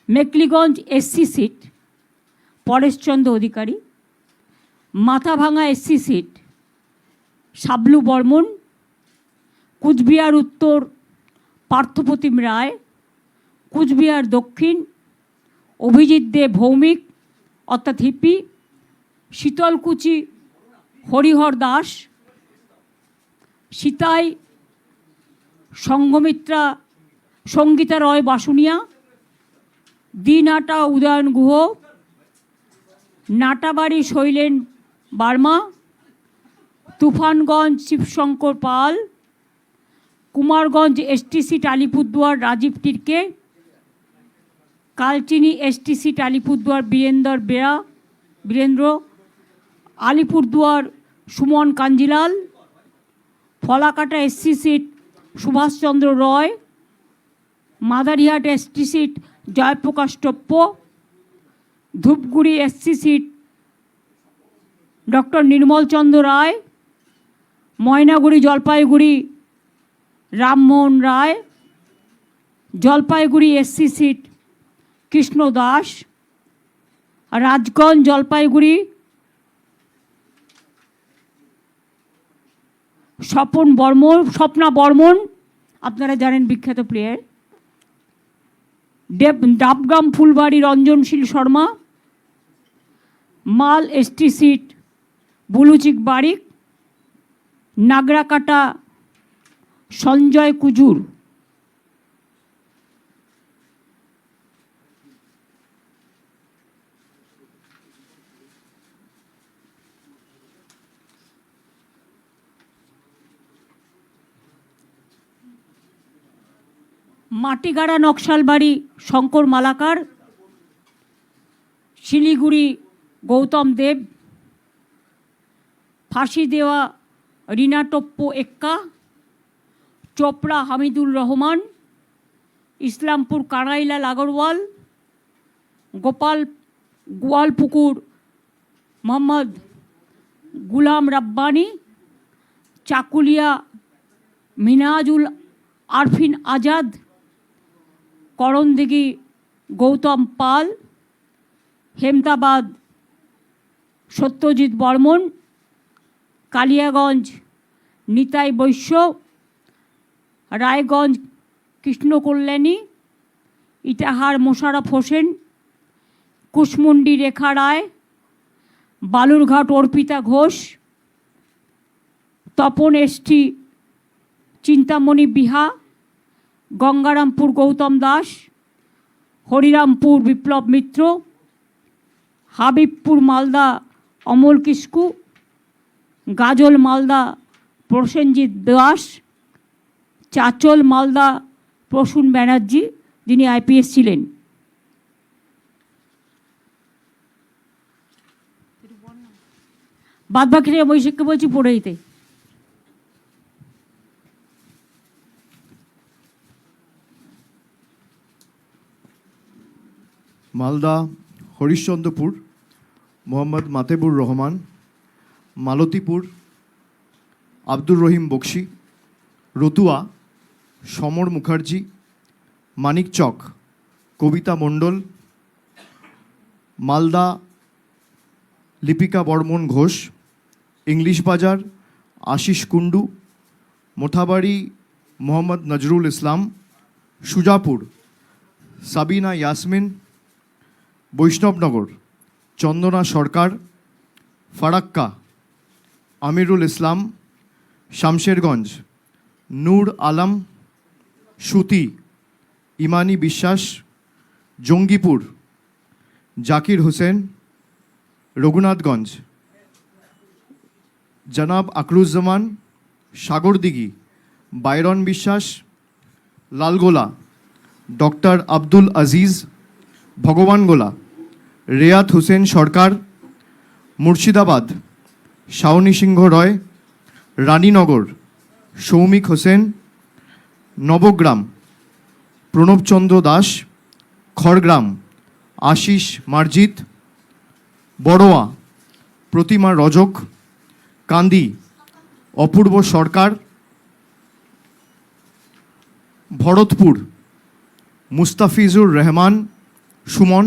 Mekliganj SC seat Pareshchandra Adhikari, Mathabhanga SC seat Shablu Barman, Coochbehar Uttar Parthapratim Roy, Coochbehar Dakshin Abhijit De Bhowmik অর্থাৎ Hipi, Sitalkuchi Harihar Das, Sitai Sanghamitra Sangita Roy Basunia, Dinhata Udayan Guha, Natabari Sailen Barma, Tufanganj Shibshankar Pal, Kumarganj ST seat Alipurduar Rajib Tirkey, Kalchini ST seat Alipurduar Birendra, Alipurduar Suman Kanjilal, Falakata SC seat Subhashchandra Roy, Madarihat ST seat Jayprakash Toppo, Dhupguri SC seat doctor Nirmalchandra Roy, Maynaguri Jalpaiguri Rammohan Roy, Jalpaiguri SC seat Krishna Das, Rajganj Jalpaiguri Swapna Barman, আপনারা জানেন বিখ্যাত player, Dabgram Phulbari Ranjanshil Sharma, মাল ST seat Bulu Chik বারিক, নাগরাকাটা সঞ্জয় কুজুর। মাটিগাড়া নকশালবাড়ি শঙ্কর মালাকার, শিলিগুড়ি গৌতম দেব, ফাঁসি দেওয়া রিনা টপ্প এক্কা, চোপড়া হামিদুল রহমান, ইসলামপুর কানাইলাল আগরওয়াল, গোয়ালপুকুর মোহাম্মদ গুলাম রাব্বানি, চাকুলিয়া মিনাজুল আরফিন আজাদ, করণদিঘি গৌতম পাল, হেমতাবাদ সত্যজিৎ বর্মন, কালিয়াগঞ্জ নিতাই বৈশ্য, রায়গঞ্জ কৃষ্ণকল্যাণী, ইটাহার মোশাররফ হোসেন, কুশমুন্ডি রেখা রায়, বালুরঘাট অর্পিতা ঘোষ, তপন এসটি চিন্তামণি বিহা, গঙ্গারামপুর গৌতম দাস, হরিরামপুর বিপ্লব মিত্র, হাবিবপুর মালদা অমল কিস্কু, গাজল মালদা প্রসেনজিৎ দাস, চাচল মালদা প্রসূন ব্যানার্জি যিনি আইপিএস ছিলেন। বাদবাকিরা বৈশাখকে বলছি পড়ে দিতে। মালদা হরিশ্চন্দ্রপুর মোহাম্মদ মাতেবুর রহমান, মালতীপুর আব্দুর রহিম বক্সি, রতুয়া সমর মুখার্জি, মানিকচক কবিতা মণ্ডল, মালদা লিপিকা বর্মন ঘোষ, ইংলিশ বাজার আশিস কুণ্ডু, মোথাবাড়ি মোহাম্মদ নজরুল ইসলাম, সুজাপুর সাবিনা ইয়াসমিন, বৈষ্ণবনগর চন্দনা সরকার, ফারাক্কা আমিরুল ইসলাম, শামশেরগঞ্জ নূর আলম, সুতি ইমানি বিশ্বাস, জঙ্গিপুর জাকির হোসেন, রঘুনাথগঞ্জ জনাব আকরুজ্জামান, সাগরদিঘি বাইরন বিশ্বাস, লালগোলা ডক্টর আব্দুল আজিজ, ভগবানগোলা রেয়াত হোসেন সরকার, মুর্শিদাবাদ শাওনি সিংহ রয়, রানীনগর সৌমিক হোসেন, নবগ্রাম প্রণবচন্দ্র দাস, খড়গ্রাম আশিস মার্জিত, বড়োয়া প্রতিমা রজক, কান্দি অপূর্ব সরকার, ভরতপুর মুস্তাফিজুর রহমান, সুমন,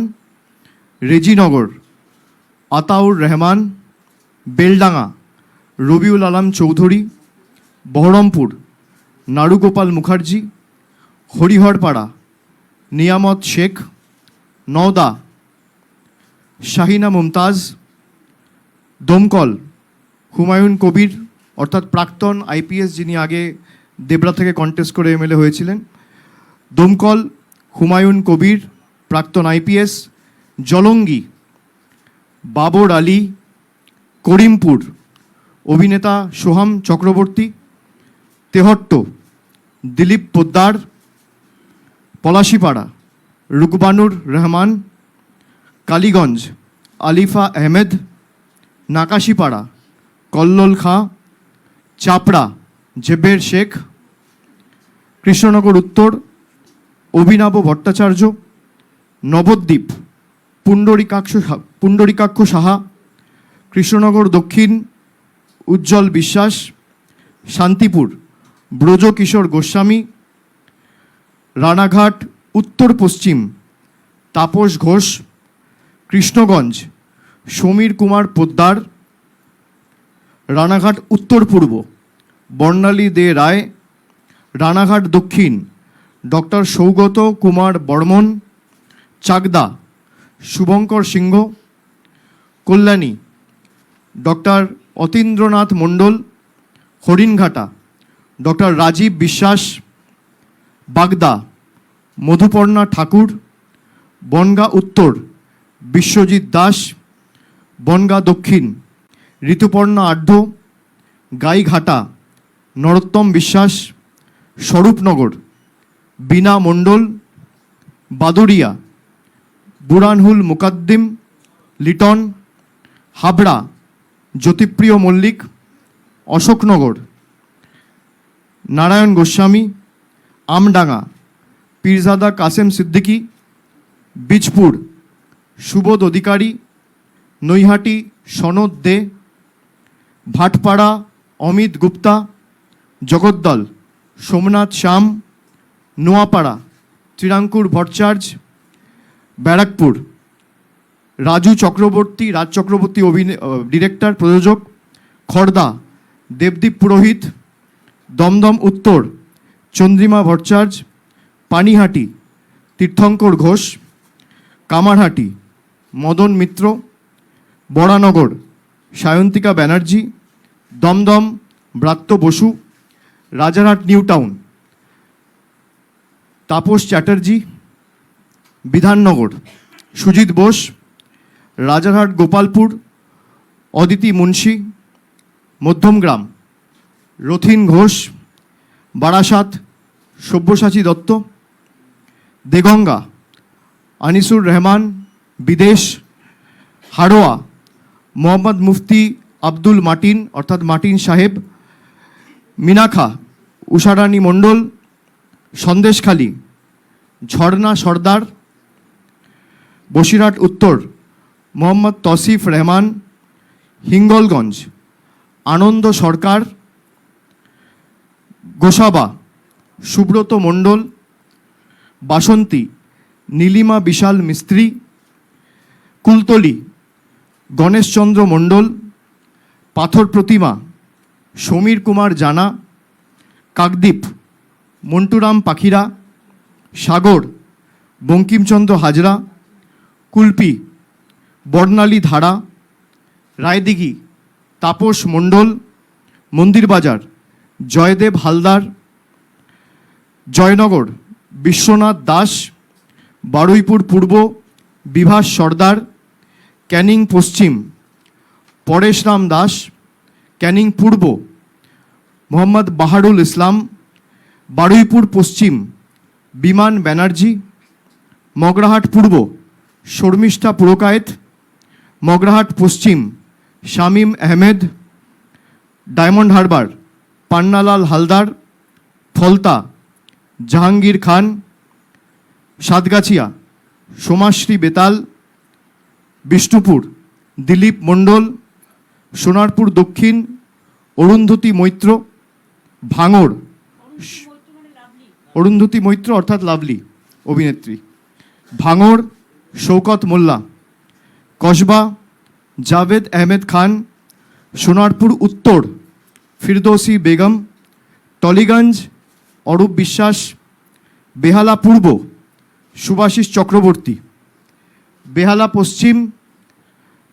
রেজিনগর আতাউর রহমান, বেলডাঙ্গা রবিউল আলম চৌধুরী, বহরমপুর নারুগোপাল মুখার্জি, হরিহরপাড়া নিয়ামত শেখ, নওদা শাহিনা মুমতাজ, দমকল হুমায়ুন কবির অর্থাৎ প্রাক্তন আইপিএস, যিনি আগে দেবরা থেকে কন্টেস্ট করে এমএলএ হয়েছিলেন, দমকল হুমায়ুন কবির প্রাক্তন আইপিএস, জলঙ্গি বাবর আলী, করিমপুর অভিনেতা সোহাম চক্রবর্তী, তেহট্ট দিলীপ পোদ্দার, পলাশিপাড়া রুকবানুর রহমান, কালীগঞ্জ আলিফা আহমেদ, নাকাশিপাড়া কল্লোল খাঁ, চাপড়া জেবের শেখ, কৃষ্ণনগর উত্তর অভিনব ভট্টাচার্য, নবদ্বীপ পুণ্ডরিকাক্ষ সাহা, কৃষ্ণনগর দক্ষিণ উজ্জ্বল বিশ্বাস, শান্তিপুর ব্রজকিশোর গোস্বামী, রানাঘাট উত্তর পশ্চিম তাপস ঘোষ, কৃষ্ণগঞ্জ সমীর কুমার পোদ্দার, রানাঘাট উত্তর পূর্ব বর্ণালী দে রায়, রানাঘাট দক্ষিণ ডক্টর সৌগত কুমার বর্মন, চাকদা শুভঙ্কর সিংহ, কল্যাণী ডক্টর অতীন্দ্রনাথ মণ্ডল, হরিণঘাটা ডক্টর রাজীব বিশ্বাস, বাগদা মধুপর্ণা ঠাকুর, বনগাঁ উত্তর বিশ্বজিৎ দাস, বনগাঁ দক্ষিণ ঋতুপর্ণা আঢ্য, গাইঘাটা নরোত্তম বিশ্বাস, স্বরূপনগর বীণা মণ্ডল, বাদুড়িয়া বুরানহুল মুকাদ্দিম লিটন, হাবড়া জ্যোতিপ্রিয় মল্লিক, অশোকনগর নারায়ণ গোস্বামী, আমডাঙ্গা পীরজাদা কাসেম সিদ্দিকী, বীজপুর সুবোধ অধিকারী, নৈহাটি সনদ দে, ভাটপাড়া অমিত গুপ্তা, জগদ্দল সোমনাথ শ্যাম, নোয়াপাড়া ত্রিরাঙ্কুর ভট্টাচার্য, ব্যারাকপুর রাজ চক্রবর্তী ডিরেক্টর প্রযোজক, খড়দা দেবদীপ পুরোহিত, দমদম উত্তর চন্দ্রিমা ভট্টাচার্য, পানিহাটি তীর্থঙ্কর ঘোষ, কামারহাটি মদন মিত্র, বরানগর সায়ন্তিকা ব্যানার্জি, দমদম ব্রাত্য বসু, রাজারহাট নিউ টাউন তাপস চ্যাটার্জি, বিধাননগর সুজিত বোস, রাজারহাট গোপালপুর অদিতি মুন্সি, মধ্যমগ্রাম রথিন ঘোষ, বারাসাত সব্যসাচী দত্ত, দেগঙ্গা আনিসুর রহমান, বিদেশ হাড়োয়া মোহাম্মদ মুফতি আব্দুল মাটিন অর্থাৎ মাটিন সাহেব, মিনাখা উষারানী মণ্ডল, সন্দেশখালী ঝর্ণা সর্দার, বসিরহাট উত্তর মোহাম্মদ তসিফ রহমান, হিঙ্গলগঞ্জ আনন্দ সরকার, গোসাবা সুব্রত মণ্ডল, বাসন্তী নীলিমা বিশাল মিস্ত্রি, কুলতলি গণেশচন্দ্র মণ্ডল, পাথর প্রতিমা সমীর কুমার জানা, কাকদ্বীপ মন্টুরাম পাখিরা, সাগর বঙ্কিমচন্দ্র হাজরা, কুলপি বর্ণালী ধারা, রায়দিঘি তাপস মণ্ডল, মন্দিরবাজার জয়দেব হালদার, জয়নগর বিশ্বনাথ দাস, বারুইপুর পূর্ব বিভাস সর্দার, ক্যানিং পশ্চিম পরেশরাম দাস, ক্যানিং পূর্ব মোহাম্মদ বাহারুল ইসলাম, বারুইপুর পশ্চিম বিমান ব্যানার্জি, মগরাহাট পূর্ব শর্মিষ্ঠা পুরকায়েত, মগরাহাট পশ্চিম শামীম আহমেদ, ডায়মন্ড হারবার পান্নালাল হালদার, ফলতা জাহাঙ্গীর খান, সাতগাছিয়া সোমাশ্রী বেতাল, বিষ্ণুপুর দিলীপ মণ্ডল, সোনারপুর দক্ষিণ অরুন্ধতী মৈত্র, ভাঙড় অরুন্ধতী মৈত্র অর্থাৎ লাভলি অভিনেত্রী, ভাঙড় শৌকত মোল্লা। কসবা জাভেদ আহমেদ খান। সোনারপুর উত্তর ফিরদৌসি বেগম। টলিগঞ্জ অরূপ বিশ্বাস। বেহালা পূর্ব সুভাষিস চক্রবর্তী। বেহালা পশ্চিম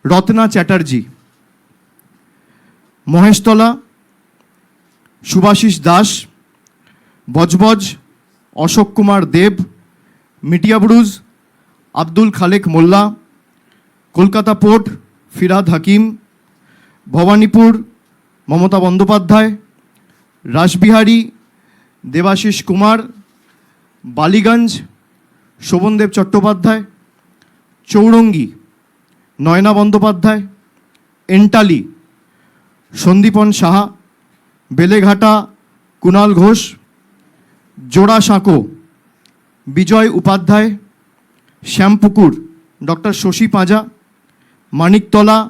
রত্না চ্যাটার্জি। মহেশতলা সুভাষিস দাস। বজবজ অশোক কুমার দেব। মিটিয়াবুরুজ আব্দুল খালেক মোল্লা। কলকাতা পোর্ট ফিরহাদ হাকিম। ভবানীপুর মমতা বন্দ্যোপাধ্যায়। রাসবিহারী দেবাশিস কুমার। বালিগঞ্জ শোভনদেব চট্টোপাধ্যায়। চৌরঙ্গি নয়না বন্দ্যোপাধ্যায়। এন্টালি সন্দীপন সাহা। বেলেঘাটা কুণাল ঘোষ। জোড়াসাঁকো বিজয় উপাধ্যায়। শ্যামপুকুর ডক্টর শশী পাঁজা। মানিকতলা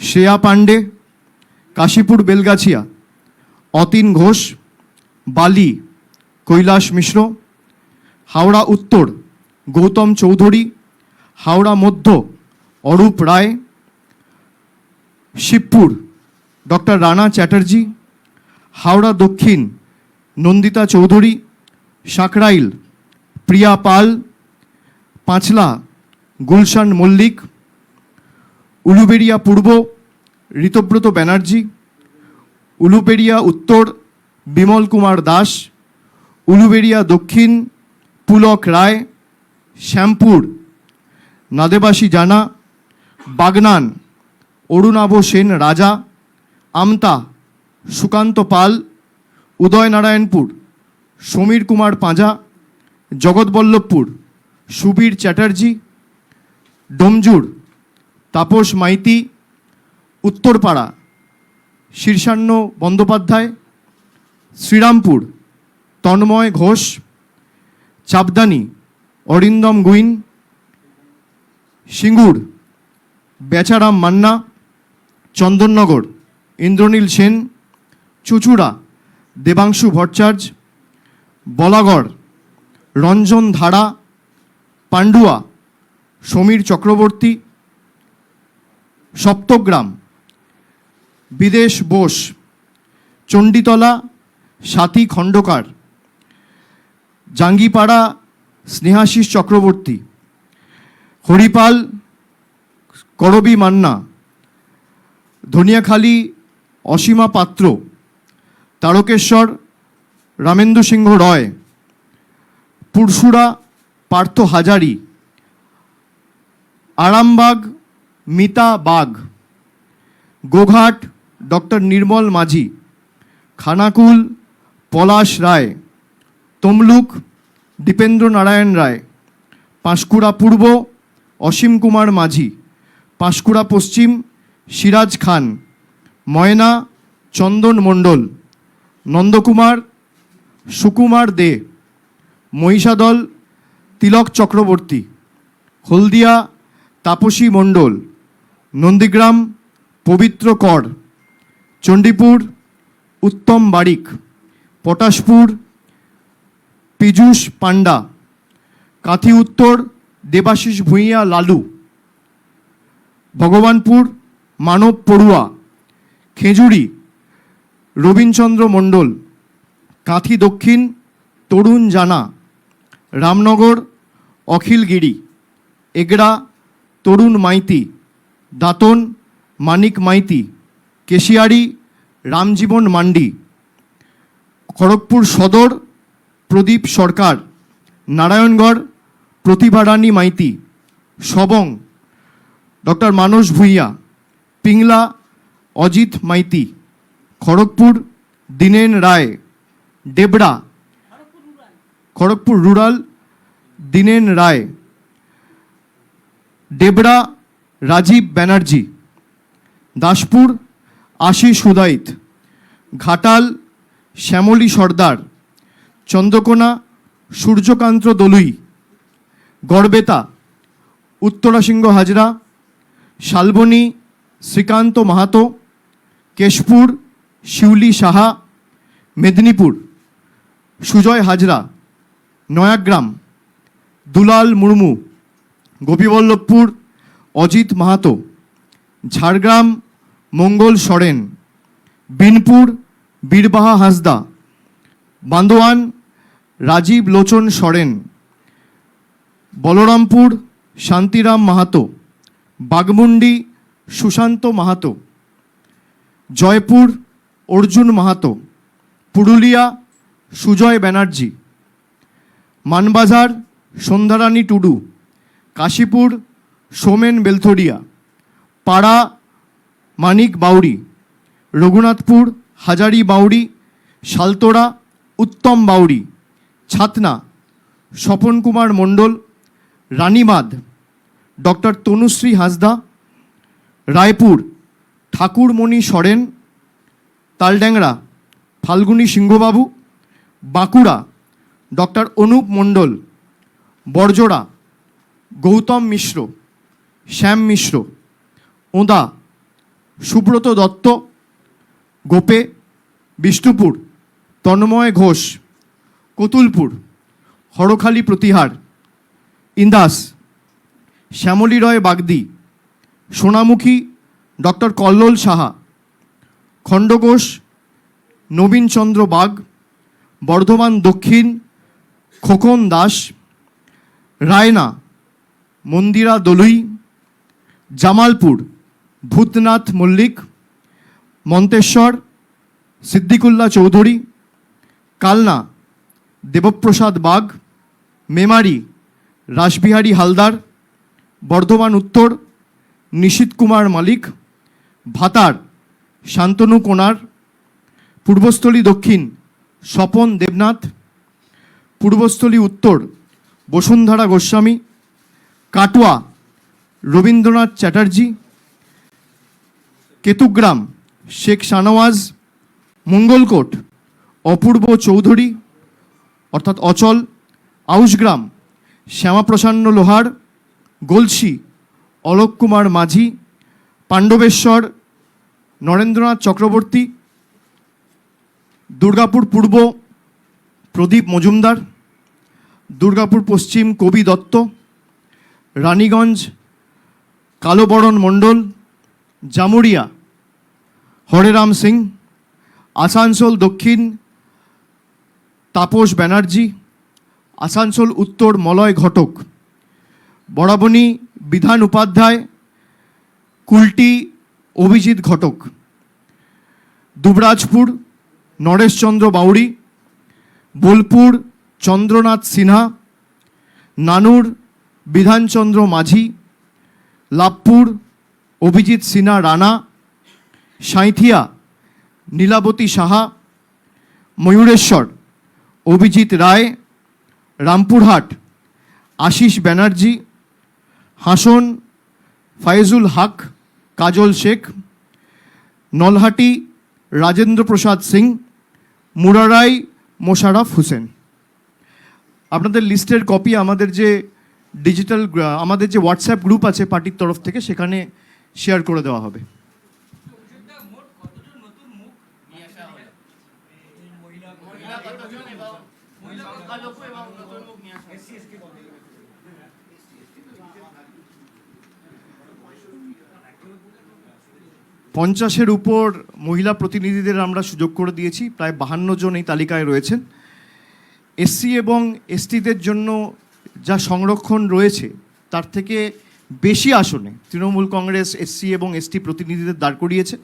শ্রেয়া পাণ্ডে। কাশীপুর বেলগাছিয়া অতীন ঘোষ। বালি কৈলাস মিশ্র। হাওড়া উত্তর গৌতম চৌধুরী। হাওড়া মধ্য অরূপ রায়। শিবপুর ডক্টর রানা চ্যাটার্জি। হাওড়া দক্ষিণ নন্দিতা চৌধুরী। সাঁকরাইল প্রিয়া পাল। পাঁচলা গুলশান মল্লিক। উলুবেড়িয়া পূর্ব ঋতব্রত ব্যানার্জি। উলুবেড়িয়া উত্তর বিমল কুমার দাস। উলুবেড়িয়া দক্ষিণ পুলক রায়। শ্যামপুর নাদেবাসী জানা। বাগনান অরুণাভ সেন রাজা। আমতা সুকান্ত পাল। উদয়নারায়ণপুর সমীর কুমার পাঁজা। জগৎবল্লভপুর সুবীর চ্যাটার্জি। ডোমজুর তাপস মাইতি। উত্তরপাড়া শীর্ষান্ন বন্দ্যোপাধ্যায়। শ্রীরামপুর তন্ময় ঘোষ। চাপদানি অরিন্দম গুইন। সিঙ্গুর বেচারাম মান্না। চন্দননগর ইন্দ্রনীল সেন। চুচুড়া দেবাংশু ভট্টাচার্য। বলাগড় রঞ্জন ধারা। পান্ডুয়া সমীর চক্রবর্তী। সপ্তগ্রাম বিদেশ বোস। চণ্ডীতলা সাথী খণ্ডকার। জাঙ্গিপাড়া স্নেহাশিস চক্রবর্তী। হরিপাল করবী মান্না। ধনিয়াখালী অসীমা পাত্র। তারকেশ্বর রামেন্দু সিংহ রয়। পুরসুরা পার্থ হাজারি। আরামবাগ মিতা বাগ। গোঘাট ডক্টর নির্মল মাঝি। খানাকুল পলাশ রায়। তমলুক দীপেন্দ্র নারায়ণ রায়। পাঁশকুড়া পূর্ব অসীম কুমার মাঝি। পাঁশকুড়া পশ্চিম সিরাজ খান। ময়না চন্দন মণ্ডল। নন্দকুমার সুকুমার দে। মহিষাদল তিলক চক্রবর্তী। হলদিয়া তাপসী মণ্ডল। নন্দীগ্রাম পবিত্র কর। চণ্ডীপুর উত্তম বারিক। পটাশপুর পীযূষ পান্ডা। কাঁথি উত্তর দেবাশিস ভূঁইয়া লালু। ভগবানপুর মানব পড়ুয়া। খেজুরি রবীনচন্দ্র মণ্ডল। কাঁথি দক্ষিণ তরুণ জানা। রামনগর অখিল গিরি। এগড়া তরুণ মাইতি। দাঁতন মানিক মাইতি। কেশিয়ারি রামজীবন মান্ডি। খড়গপুর সদর প্রদীপ সরকার। নারায়ণগড় প্রতিভা রানী মাইতি। সবং ডক্টর মানস ভূঁইয়া। পিংলা অজিত মাইতি। খড়গপুর দীনেন রায়। ডেবরা খড়গপুর রুরাল দীনেন রায়। ডেবরা রাজীব ব্যানার্জি। দাসপুর আশিস হুদাইত। ঘাটাল শ্যামলী সর্দার। চন্দ্রকোনা সূর্যকান্ত দলুই। গড়বেতা উত্তরাসিংহ হাজরা। শালবনী শ্রীকান্ত মাহাতো। কেশপুর শিউলি সাহা। মেদিনীপুর সুজয় হাজরা। নয়াগ্রাম দুলাল মুর্মু। গোপীবল্লভপুর অজিত মাহাতো, ঝাড়গ্রাম মঙ্গল সরেন, বিনপুর বীরবাহা হাঁসদা, বান্দোয়ান রাজীব লোচন সরেন, বলরামপুর শান্তিরাম মাহাতো, বাগমুন্ডি সুশান্ত মাহাতো, জয়পুর অর্জুন মাহাতো, পুরুলিয়া সুজয় ব্যানার্জি, মানবাজার সন্ধ্যারানী টুডু, কাশীপুর সোমেন বেলথরিয়া, পাড়া মানিক বাউরি, রঘুনাথপুর হাজারি বাউরি, শালতোড়া উত্তম বাউরি, ছাতনা স্বপন কুমার মণ্ডল, রানীবাঁধ ডক্টর তনুশ্রী হাঁসদা, রায়পুর ঠাকুরমণি সরেন, তালড্যাংরা ফাল্গুনী সিংহবাবু, বাঁকুড়া ডক্টর অনুপ মণ্ডল, বড়জোড়া গৌতম মিশ্র, শ্যাম মিশ্র, ওঁদা সুব্রত দত্ত, গোপে বিষ্ণুপুর তন্ময় ঘোষ, কতুলপুর হরখালি প্রতিহার, ইন্দাস শ্যামলী রয় বাগদি, সোনামুখী ডক্টর কল্লোল সাহা, খণ্ডঘোষ নবীনচন্দ্র বাগ, বর্ধমান দক্ষিণ খোকন দাস, রায়না মন্দিরা দলুই, জামালপুর ভূতনাথ মল্লিক, মন্তেশ্বর সিদ্দিকুল্লাহ চৌধুরী, কালনা দেবপ্রসাদ বাগ, মেমারি রাসবিহারী হালদার, বর্ধমান উত্তর নিশীত কুমার মালিক, ভাতার শান্তনু কোনার, পূর্বস্থলী দক্ষিণ স্বপন দেবনাথ, পূর্বস্থলী উত্তর বসুন্ধরা গোস্বামী, কাটোয়া রবীন্দ্রনাথ চ্যাটার্জি, কেতুগ্রাম শেখ শানওয়াজ, মঙ্গলকোট অপূর্ব চৌধুরী অর্থাৎ অচল, আউশগ্রাম শ্যামাপ্রসন্ন লোহার, গলসি অলোক কুমার মাঝি, পাণ্ডবেশ্বর নরেন্দ্রনাথ চক্রবর্তী, দুর্গাপুর পূর্ব প্রদীপ মজুমদার, দুর্গাপুর পশ্চিম কবি দত্ত, রানীগঞ্জ কালোবরণ মণ্ডল, জামুরিয়া হরেরাম সিং, আসানসোল দক্ষিণ তাপস ব্যানার্জি, আসানসোল উত্তর মলয় ঘটক, বরাবনী বিধান উপাধ্যায়, কুলটি অভিজিৎ ঘটক, দুবরাজপুর নরেশচন্দ্র বাউরি, বোলপুর চন্দ্রনাথ সিনহা, নানুর বিধানচন্দ্র মাঝি, লাভপুর অভিজিৎ সিনহা রানা, সাঁইথিয়া নীলাবতী সাহা, ময়ূরেশ্বর অভিজিৎ রায়, রামপুরহাট আশিস ব্যানার্জি, হাসন ফায়েজুল হক কাজল শেখ, নলহাটি রাজেন্দ্র প্রসাদ সিং, মুরারাই মোশাররফ হোসেন। আপনাদের লিস্টের কপি আমাদের যে ডিজিটাল আমাদের যে হোয়াটসঅ্যাপ গ্রুপ আছে পার্টির তরফ থেকে সেখানে শেয়ার করে দেওয়া হবে। পঞ্চাশের উপর মহিলা প্রতিনিধিদের আমরা সুযোগ করে দিয়েছি, প্রায় 52 জন এই তালিকায় রয়েছেন। এসসি এবং এসটিদের জন্য যা সংরক্ষণ রয়েছে তার থেকে বেশি আসনে তৃণমূল কংগ্রেস এসসি এবং এসটি প্রতিনিধিদের দাঁড় করিয়েছে।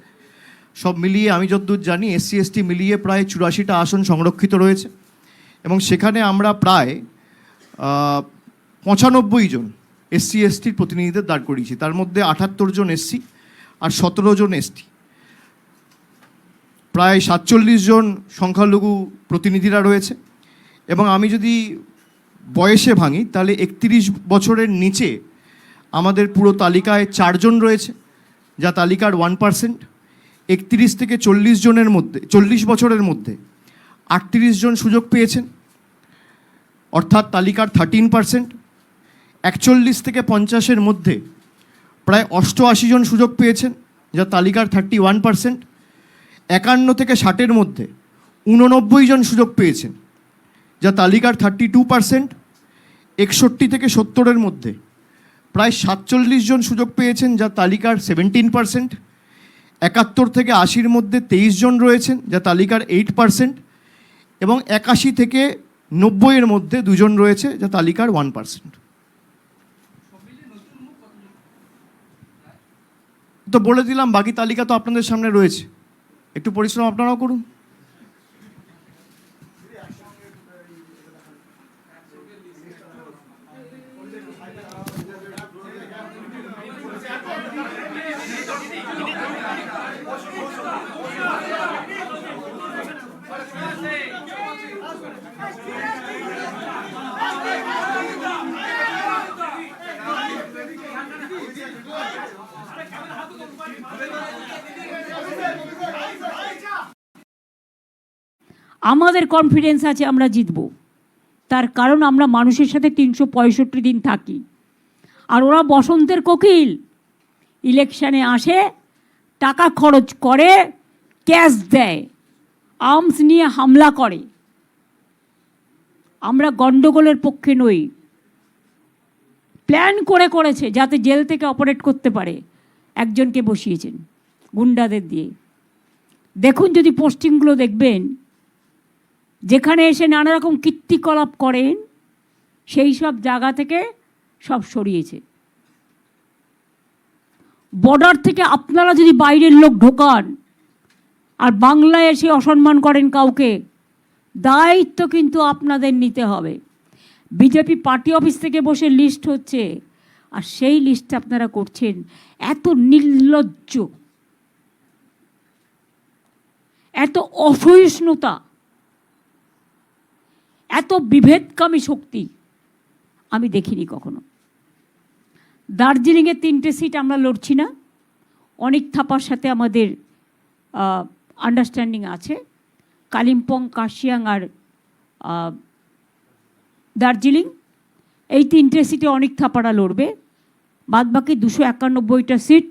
সব মিলিয়ে আমি যতদূর জানি এসসি এসটি মিলিয়ে প্রায় 84টা আসন সংরক্ষিত রয়েছে এবং সেখানে আমরা প্রায় 95 জন এসসি এসটির প্রতিনিধিদের দাঁড় করিয়েছি। তার মধ্যে 78 জন এসসি আর 17 জন এসটি, প্রায় 47 জন সংখ্যালঘু প্রতিনিধিরা রয়েছে। এবং আমি যদি বয়সে ভাঙি তাহলে 31 বছরের নিচে আমাদের পুরো তালিকায় 4 জন রয়েছে, যা তালিকার 1%। 31 থেকে 40 জনের মধ্যে 40 বছরের মধ্যে 38 জন সুযোগ পেয়েছেন, অর্থাৎ তালিকার 13%। 41 থেকে 50-এর মধ্যে প্রায় 88 জন সুযোগ পেয়েছেন, যা তালিকার 31%। 51 থেকে 60-এর মধ্যে 89 জন সুযোগ পেয়েছেন, যা তালিকার 32%। 61 থেকে 70-এর মধ্যে প্রায় 47 জন সুযোগ পেয়েছেন, যা তালিকার 17%। 71 থেকে 80-র মধ্যে 23 জন রয়েছেন, যা তালিকার 8%। এবং 81 থেকে 90-এর মধ্যে 2 জন রয়েছে, যা তালিকার 1%। তো বলে দিলাম, বাকি তালিকা তো আপনাদের সামনে রয়েছে, একটু পরিশ্রম আপনারাও করুন। আমাদের কনফিডেন্স আছে আমরা জিতব, তার কারণ আমরা মানুষের সাথে 365 দিন থাকি। আর ওরা বসন্তের কোকিল, ইলেকশানে আসে, টাকা খরচ করে, ক্যাশ দেয়, আর্মস নিয়ে হামলা করে। আমরা গণ্ডগোলের পক্ষে নই। প্ল্যান করেছে যাতে জেল থেকে অপারেট করতে পারে, একজনকে বসিয়েছেন গুন্ডাদের দিয়ে। দেখুন, যদি পোস্টিংগুলো দেখবেন, যেখানে এসে নানা রকম কীর্তিকলাপ করেন, সেই সব জায়গা থেকে সব সরিয়েছে। বর্ডার থেকে আপনারা যদি বাইরের লোক ঢোকান আর বাংলায় এসে অসম্মান করেন কাউকে, দায়িত্ব কিন্তু আপনাদের নিতে হবে। বিজেপি পার্টি অফিস থেকে বসে লিস্ট হচ্ছে, আর সেই লিস্ট আপনারা করছেন। এত নির্লজ্জ, এত অসহিষ্ণুতা, এত বিভেদকামী শক্তি আমি দেখিনি কখনো। দার্জিলিংয়ে 3টে সিট আমরা লড়ছি না, অনেক থাপার সাথে আমাদের আন্ডারস্ট্যান্ডিং আছে। কালিম্পং, কার্শিয়াং আর দার্জিলিং, এই 3টে সিটে অনেক থাপারা লড়বে। বাদবাকি 291টা সিট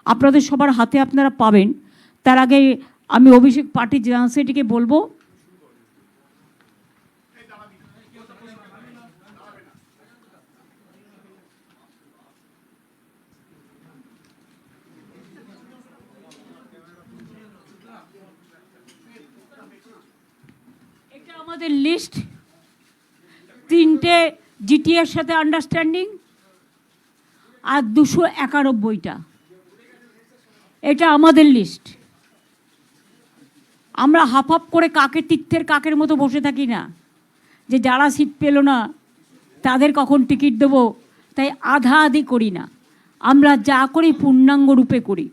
আপনাদের সবার হাতে আপনারা পাবেন। তার আগে আমি অভিষেক পার্টির জেনারেল সেক্রেটারিকে বলবো, এটা আমাদের লিস্ট। 3টে জিটিএর সাথে আন্ডারস্ট্যান্ডিং আর 291টা, এটা আমাদের লিস্ট। আমরা হাফ হাফ করে কাকের তীর্থের কাকের মতো বসে থাকি না, যে যারা সিট পেল না তাদের কখন টিকিট দেবো, তাই আধা আধি করি না। আমরা যা করি পূর্ণাঙ্গ রূপে করি।